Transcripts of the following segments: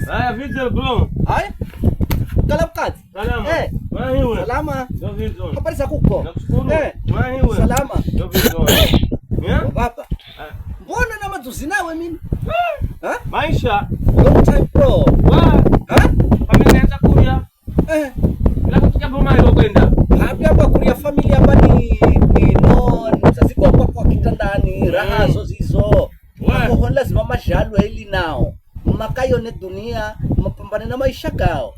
Haya vipi bro? Haya. Kala mkazi. Salama. Wewe. Salama. Ndio vipi? Habari za kuko? Nakushukuru. Wewe. Salama. Ndio vipi? Baba. Mbona na matusi nawe mimi? Maisha. Long time bro. Familia inaanza kuja. Bila kutoka boma ile kwenda. Hapa kuria familia hapa ni non. Sasa kwa kitandani raha hizo. Kwa lazima mashalwe ili nao. Makayo ne dunia mapambane na maisha kao.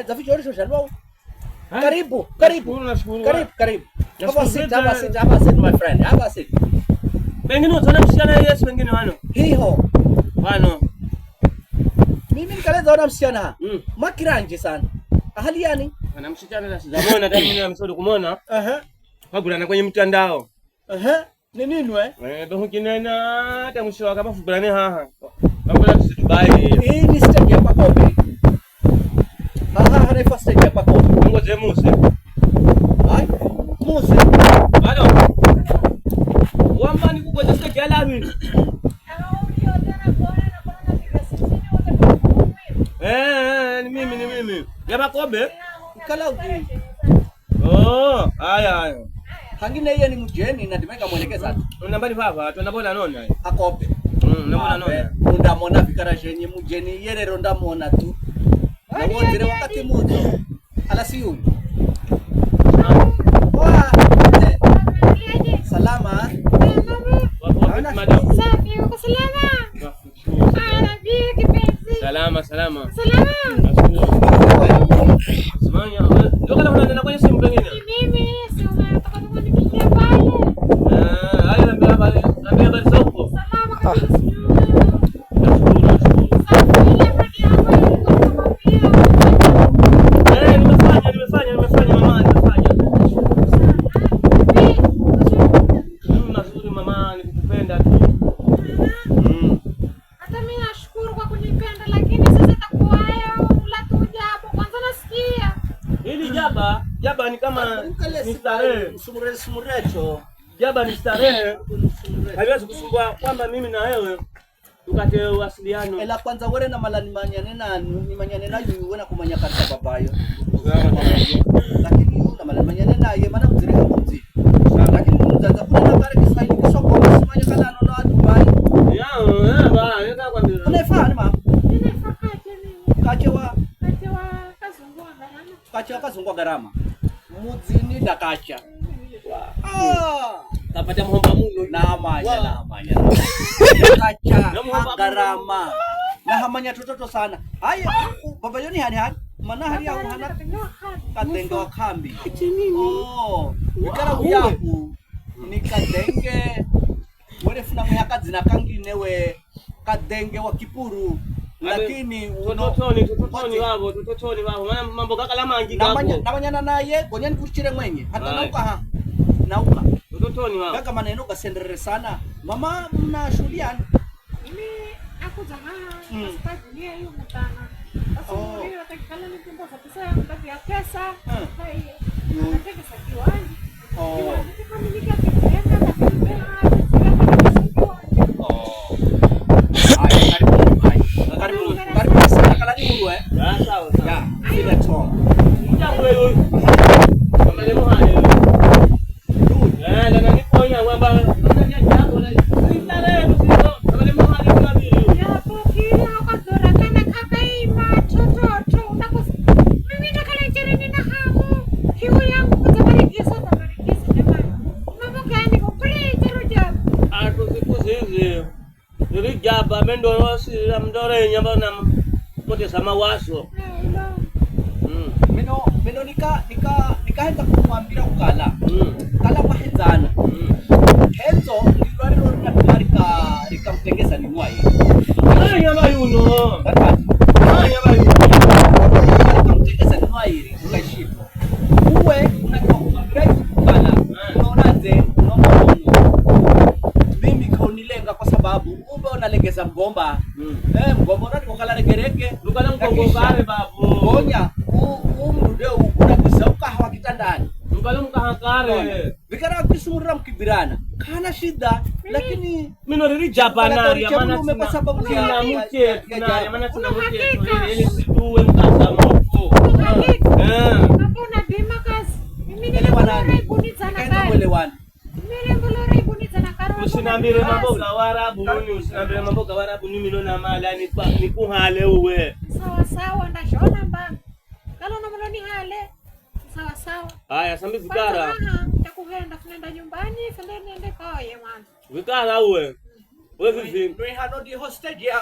Zafi chori social wao. Karibu. Karibu my friend. Hapa sit. Pengine utaona msichana Yesu wengine wano. Hiho. Wano. Mimi nikaleza ona msichana. Makiranje sana. Hali yani? Ana msichana na sijamuona hata mimi nimesudi kumuona. Wagulana kwenye mtandao. Ni nini we? Ndio kinena hata mwisho akapa fugulane haha. Wagula Dubai. Hii ni stage ya Pakobe. Hana first stage ya Pakobe. Ngoje Muse. Hai? Muse. Bado. Wamba ni kugoja stage ya lami. Ni mimi. Ya Pakobe? Kala uji. Haya. Hangine hiyo ni mjeni na timeka mwelekeza. Nambari baba, tunabona nona. Akobe. Nona. Ndamona vikara jenye mjeni yerero ndamona tu. Na wote wakati mmoja. Alasiu. Salama. Safi, uko salama? Salama. Salama. Simanya, ndio kana unaenda kwenye simu pengine. Mimi sema nataka nikimbia pale. Haya nambia bali soko. Salama kabisa. Nimefanya mama. Nzuri mama, nikupenda tu. Hata mimi nashukuru kwa kunipenda, lakini sasa itakuwa ula tu jambo. Kwanza nasikia. Hili jaba ni kama ni starehe, sumurecho. Jaba ni starehe. Haiwezi kusumbua kwamba mimi na wewe tukate wasiliano. Ela kwanza wewe na malani manyane na yuwe na kumanya karta babayo. Lakini yule na malani manyane na yeye maana mzire kama mzee. Lakini mzaza kuna habari Kiswahili kisoko msimanya kana nono Dubai. Nenda kwa ndio. Unaifanya mama? Ninafakaje mimi? Kachewa kazungwa gharama. Gharama. Muzini dakacha. Tapata muomba muno na hamanya. Kacha gharama. Na hamanya tototo sana. Haya baba yoni hani mana hari yangu hana kadenge wa kambi. Ikara uyaku ni kadenge wale funa mwaka zina kangine we kadenge wa Kipuru. Lakini tutotoni wabo maana mambo kaka la mangi gapo namanya naye konyani kuchire mwenye hata nauka tutotoni wabo kaka maneno kasenderere sana mama mnashuhudia mimi akuja hapa dunia hiyo mtana sasa mimi natakikana nikumbuka pesa yangu ngapi ya pesa hiyo nataka sakiwani nataka nilika kitenda na kitenda karibu sana kala ni mulu sawa ya ile tom jambo hilo kama leo hali na niponya wamba ndio jambo la intare msio kama leo hali kuna vile ya pokira wakadora kana kabaima toto unako mimi nakala jirani na hamu hiyo yangu kutabarikisa jamani mambo gani kupele jaruja atukuzizi ili jaba mendo wasi mdore nyamba na potesa mawazo meno nikaenda kumwambia ukala kala mahenzana henzo ndilo likamtengeza ni mwai nyamba yuno likamtengeza ni mwai ukashipo uwe unajua kumwambia ukala unaonaje mimi kaunilenga kwa sababu ube unalegeza mgomba mgomba unataka kala regereke lukala mkongo kale babu ngonya mrude unakisa ukahawa kitandani mkalo mkahaka ware. Vikara kisumura mkibirana. Kana shida lakini Minori Japanari maana kwa sababu ya mke na maana tuna mke ile situwe mkasa moko. Hakuna bima kazi. Mimi nilikuwa ibuniza na kari. Usinambire mambo gawarabu nini usinambire mambo gawarabu nini milona mala ni kuhale uwe. Sawa ndashona mbanga. Kalo na mloni hale. Sawa. Haya sambi vikara. Nitakuenda kuenda nyumbani, sasa niende kwaye mwana. Vikara uwe. Wewe vipi? Ndio hano di hostage ya